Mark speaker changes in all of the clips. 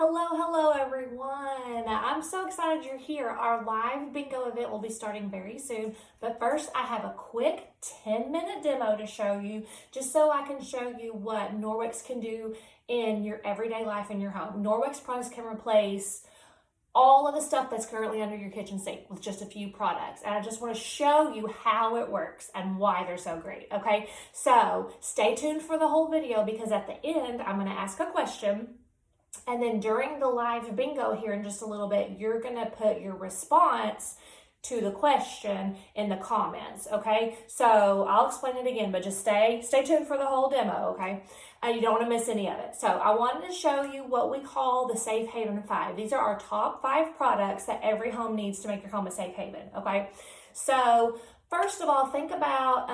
Speaker 1: Hello everyone. I'm so excited you're here. Our live bingo event will be starting very soon. But first, I have a quick 10-minute demo to show you, just so I can show you what Norwex can do in your everyday life in your home. Norwex products can replace all of the stuff that's currently under your kitchen sink with just a few products. And I just want to show you how it works and why they're so great, okay? So stay tuned for the whole video, because at the end, I'm going to ask a question. And then during the live bingo here in just a little bit, you're going to put your response to the question in the comments, okay? So I'll explain it again, but just stay tuned for the whole demo, okay? You don't want to miss any of it. So I wanted to show you what we call the Safe Haven 5. These are our top 5 products that every home needs to make your home a safe haven, okay? So first of all, think about,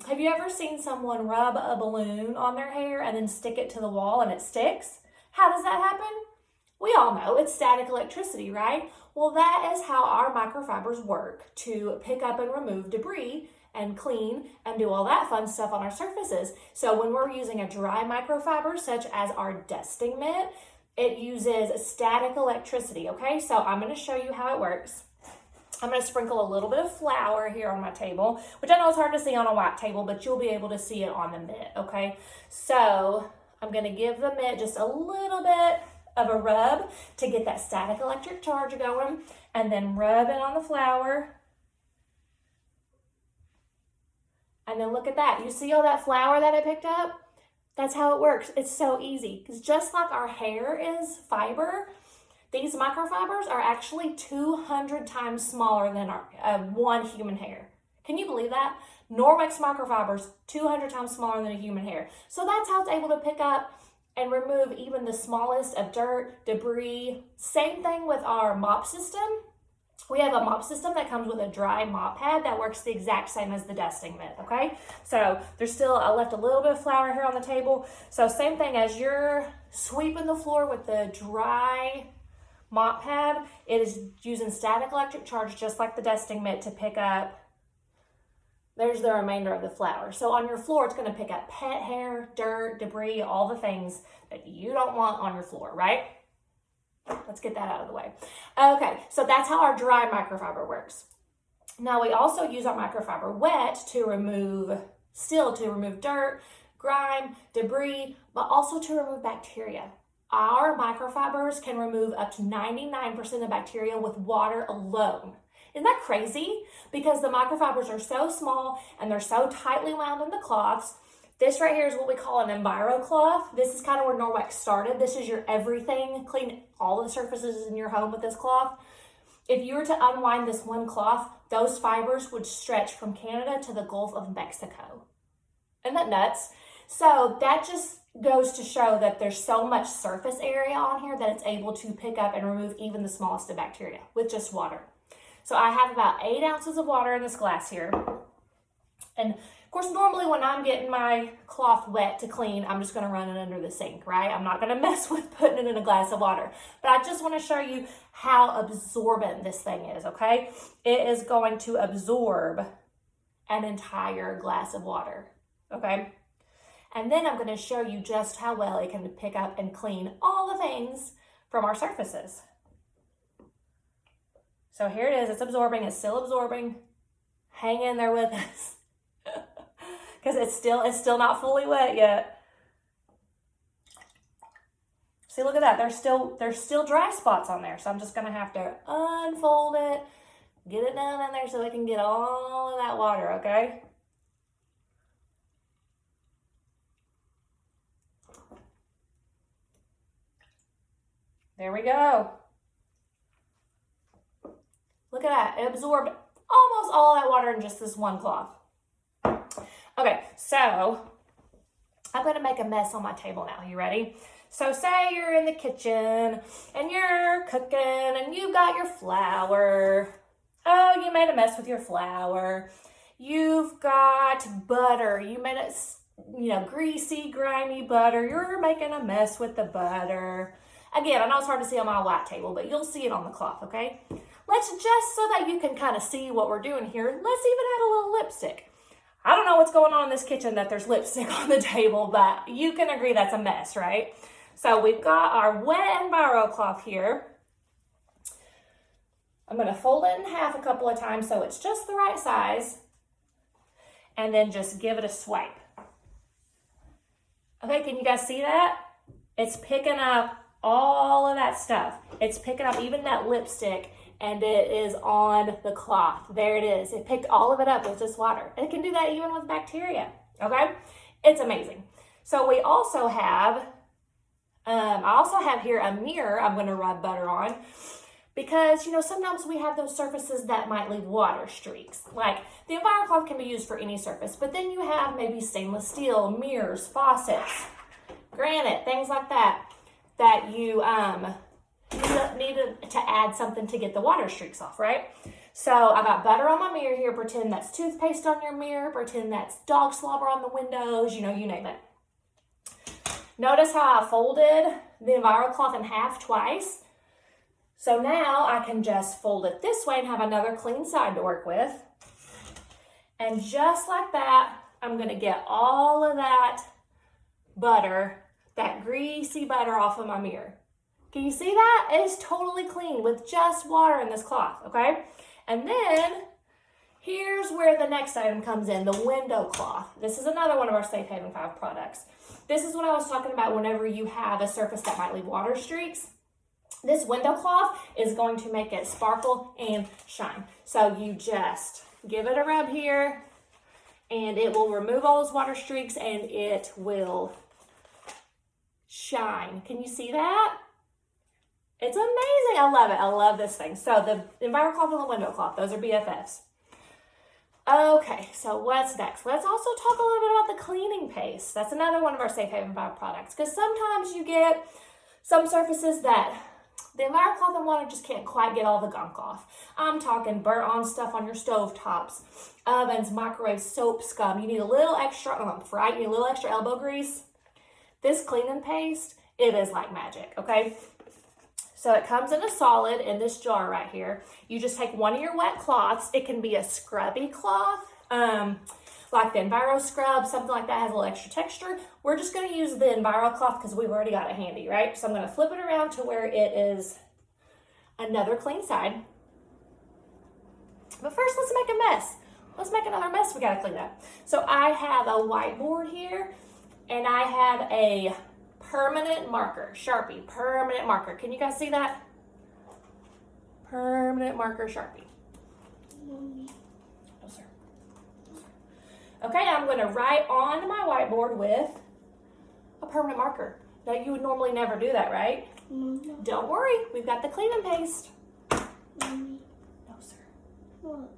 Speaker 1: have you ever seen someone rub a balloon on their hair and then stick it to the wall and it sticks? How does that happen? We all know it's static electricity, right? Well, that is how our microfibers work to pick up and remove debris and clean and do all that fun stuff on our surfaces. So when we're using a dry microfiber, such as our dusting mitt, it uses static electricity, okay? So I'm going to show you how it works. I'm going to sprinkle a little bit of flour here on my table, which I know is hard to see on a white table, but you'll be able to see it on the mitt, okay? So I'm going to give the mitt just a little bit of a rub to get that static electric charge going, and then rub it on the flour. And then look at that. You see all that flour that I picked up? That's how it works. It's so easy. Because just like our hair is fiber, these microfibers are actually 200 times smaller than our one human hair. Can you believe that? Norwex microfibers, 200 times smaller than a human hair. So that's how it's able to pick up and remove even the smallest of dirt, debris. Same thing with our mop system. We have a mop system that comes with a dry mop pad that works the exact same as the dusting mitt, okay? So there's still, I left a little bit of flour here on the table. So same thing, as you're sweeping the floor with the dry mop pad, it is using static electric charge just like the dusting mitt to pick up. There's the remainder of the flour. So on your floor, it's going to pick up pet hair, dirt, debris, all the things that you don't want on your floor, right? Let's get that out of the way. Okay, so that's how our dry microfiber works. Now we also use our microfiber wet to remove dirt, grime, debris, but also to remove bacteria. Our microfibers can remove up to 99% of bacteria with water alone. Isn't that crazy? Because the microfibers are so small and they're so tightly wound in the cloths. This right here is what we call an Enviro cloth. This is kind of where Norwex started. This is your everything. Clean all the surfaces in your home with this cloth. If you were to unwind this one cloth, those fibers would stretch from Canada to the Gulf of Mexico. Isn't that nuts? So that just goes to show that there's so much surface area on here that it's able to pick up and remove even the smallest of bacteria with just water. So I have about 8 ounces of water in this glass here. And of course, normally when I'm getting my cloth wet to clean, I'm just going to run it under the sink, right? I'm not going to mess with putting it in a glass of water. But I just want to show you how absorbent this thing is, okay? It is going to absorb an entire glass of water, okay? And then I'm going to show you just how well it can pick up and clean all the things from our surfaces. So here it is. It's absorbing. It's still absorbing. Hang in there with us. Because it's still not fully wet yet. See, look at that. There's still dry spots on there. So I'm just going to have to unfold it, get it down in there so it can get all of that water, okay? There we go. Look at that. It absorbed almost all that water in just this one cloth. Okay, so I'm going to make a mess on my table now. You ready? So say you're in the kitchen and you're cooking and you've got your flour. Oh, you made a mess with your flour. You've got butter. You made it, greasy, grimy butter. You're making a mess with the butter. Again, I know it's hard to see on my white table, but you'll see it on the cloth, okay? Let's just, so that you can kind of see what we're doing here, let's even add a little lipstick. I don't know what's going on in this kitchen that there's lipstick on the table, but you can agree that's a mess, right? So we've got our wet Enviro cloth here. I'm gonna fold it in half a couple of times so it's just the right size, and then just give it a swipe. Okay, can you guys see that? It's picking up all of that stuff. It's picking up even that lipstick, and it is on the cloth. There it is. It picked all of it up with just water. It can do that even with bacteria, okay? It's amazing. So we also have, I also have here a mirror I'm gonna rub butter on, because, you know, sometimes we have those surfaces that might leave water streaks. Like, the Enviro cloth can be used for any surface, but then you have maybe stainless steel, mirrors, faucets, granite, things like that, that you need to add something to get the water streaks off, right? So I got butter on my mirror here. Pretend that's toothpaste on your mirror. Pretend that's dog slobber on the windows, you know, you name it. Notice how I folded the Enviro cloth in half twice. So now I can just fold it this way and have another clean side to work with. And just like that, I'm gonna get all of that butter, that greasy butter off of my mirror. Can you see that? It is totally clean with just water in this cloth, okay? And then here's where the next item comes in, the window cloth. This is another one of our Safe Haven 5 products. This is what I was talking about whenever you have a surface that might leave water streaks. This window cloth is going to make it sparkle and shine. So you just give it a rub here, and it will remove all those water streaks, and it will shine. Can you see that? It's amazing. I love it. I love this thing. So the Enviro cloth and the window cloth, those are BFFs. Okay, so what's next? Let's also talk a little bit about the cleaning paste. That's another one of our Safe Haven 5 products, because sometimes you get some surfaces that the Enviro cloth and water just can't quite get all the gunk off. I'm talking burnt on stuff on your stove tops, ovens, microwaves, soap scum. You need a little extra oomph, right? You need a little extra elbow grease. This cleaning paste, it is like magic, okay? So it comes in a solid in this jar right here. You just take one of your wet cloths. It can be a scrubby cloth, like the Enviro scrub, something like that has a little extra texture. We're just gonna use the Enviro cloth because we've already got it handy, right? So I'm gonna flip it around to where it is another clean side. But first, let's make a mess. Let's make another mess we gotta clean up. So I have a whiteboard here, and I have a permanent marker, Sharpie, permanent marker. Can you guys see that? Permanent marker, Sharpie. No, sir. Okay, I'm gonna write on my whiteboard with a permanent marker. Now, you would normally never do that, right? No. Don't worry, we've got the cleaning paste. No, sir. What?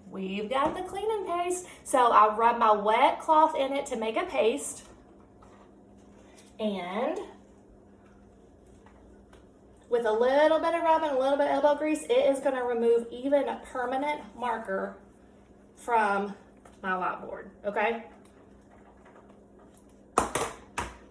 Speaker 1: We've got the cleaning paste. So I'll rub my wet cloth in it to make a paste. And with a little bit of rub and a little bit of elbow grease, it is going to remove even a permanent marker from my whiteboard, okay?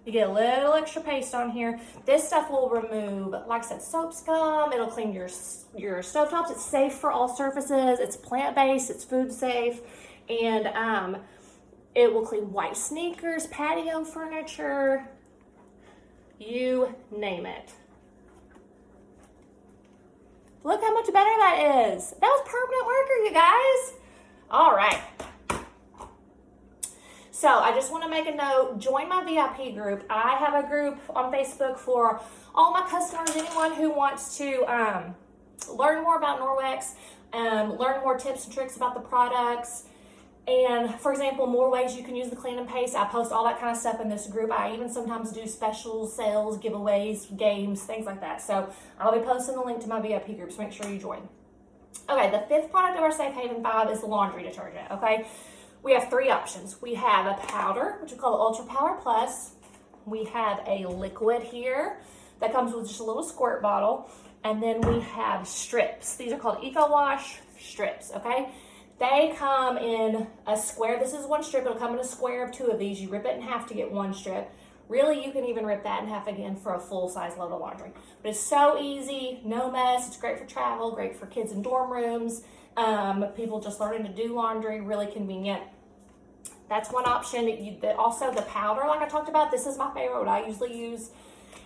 Speaker 1: You get a little extra paste on here. This stuff will remove, like I said, soap scum. It'll clean your stovetops. It's safe for all surfaces. It's plant-based. It's food safe. And it will clean white sneakers, patio furniture, you name it. Look how much better that is. That was permanent marker, you guys. All right. So I just want to make a note, join my VIP group. I have a group on Facebook for all my customers, anyone who wants to learn more about Norwex, learn more tips and tricks about the products, and for example, more ways you can use the cleaning paste. I post all that kind of stuff in this group. I even sometimes do specials, sales, giveaways, games, things like that. So I'll be posting the link to my VIP group, so make sure you join. Okay, the fifth product of our Safe Haven 5 is the laundry detergent, okay? We have three options. We have a powder, which we call the Ultra Power Plus. We have a liquid here that comes with just a little squirt bottle. And then we have strips. These are called Eco Wash strips, okay? They come in a square. This is one strip. It'll come in a square of two of these. You rip it in half to get one strip. Really, you can even rip that in half again for a full-size load of laundry. But it's so easy, no mess. It's great for travel, great for kids in dorm rooms, people just learning to do laundry, really convenient. That's one option. Also, the powder, like I talked about, this is my favorite, what I usually use.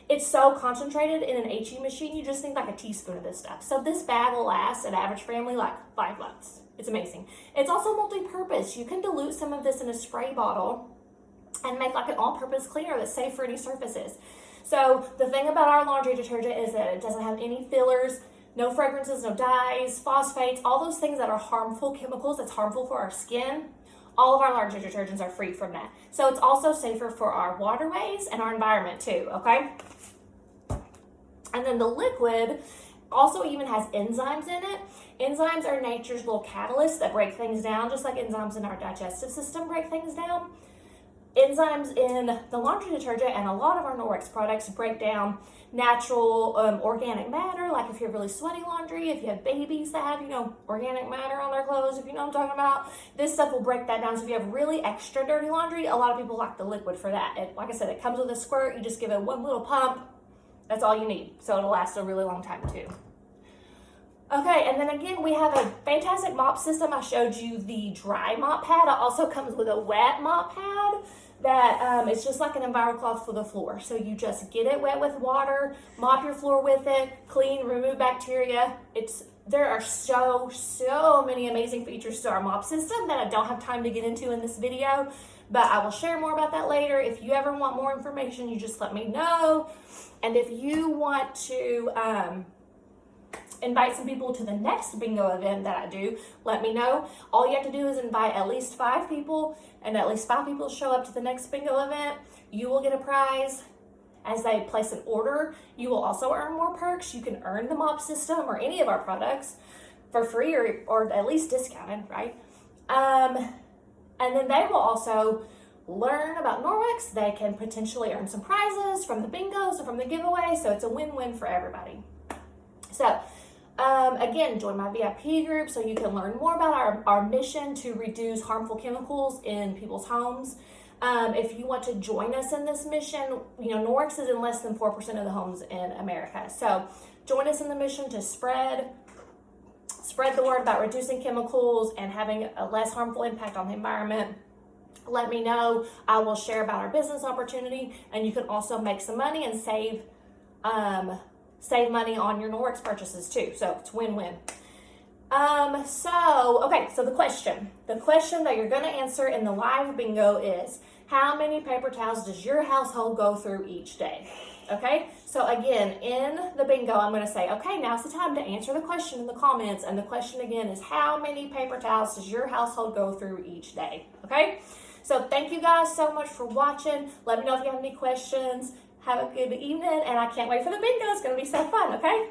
Speaker 1: It's so concentrated in an HE machine, you just need like a teaspoon of this stuff. So this bag will last an average family like 5 months. It's amazing. It's also multi-purpose. You can dilute some of this in a spray bottle and make like an all-purpose cleaner that's safe for any surfaces. So the thing about our laundry detergent is that it doesn't have any fillers, no fragrances, no dyes, phosphates, all those things that are harmful chemicals that's harmful for our skin. All of our laundry detergents are free from that. So it's also safer for our waterways and our environment too, okay? And then the liquid also even has enzymes in it. Enzymes are nature's little catalysts that break things down, just like enzymes in our digestive system break things down. Enzymes in the laundry detergent and a lot of our Norwex products break down natural organic matter, like if you have really sweaty laundry, if you have babies that have, organic matter on their clothes, if you know what I'm talking about, this stuff will break that down. So if you have really extra dirty laundry, a lot of people like the liquid for that. And like I said, it comes with a squirt. You just give it one little pump. That's all you need. So it'll last a really long time too. Okay, and then again, we have a fantastic mop system. I showed you the dry mop pad. It also comes with a wet mop pad that it's just like an EnviroCloth for the floor. So you just get it wet with water, mop your floor with it, clean, remove bacteria. There are so many amazing features to our mop system that I don't have time to get into in this video, but I will share more about that later. If you ever want more information, you just let me know. And if you want to invite some people to the next bingo event that I do, let me know. All you have to do is invite at least 5 people, and at least 5 people show up to the next bingo event. You will get a prize as they place an order. You will also earn more perks. You can earn the mop system or any of our products for free or at least discounted, right? And then they will also learn about Norwex. They can potentially earn some prizes from the bingos or from the giveaway. So it's a win-win for everybody. So again, join my VIP group so you can learn more about our mission to reduce harmful chemicals in people's homes. If you want to join us in this mission, Norwex is in less than 4% of the homes in America. So join us in the mission to spread the word about reducing chemicals and having a less harmful impact on the environment. Let me know. I will share about our business opportunity, and you can also make some money and save money on your Norwex purchases too. So it's win-win. So the question that you're going to answer in the live bingo is, how many paper towels does your household go through each day? Okay, so again, in the bingo, I'm going to say, okay, now's the time to answer the question in the comments. And the question again is, how many paper towels does your household go through each day? Okay, so thank you guys so much for watching. Let me know if you have any questions. Have a good evening, and I can't wait for the bingo. It's going to be so fun, okay?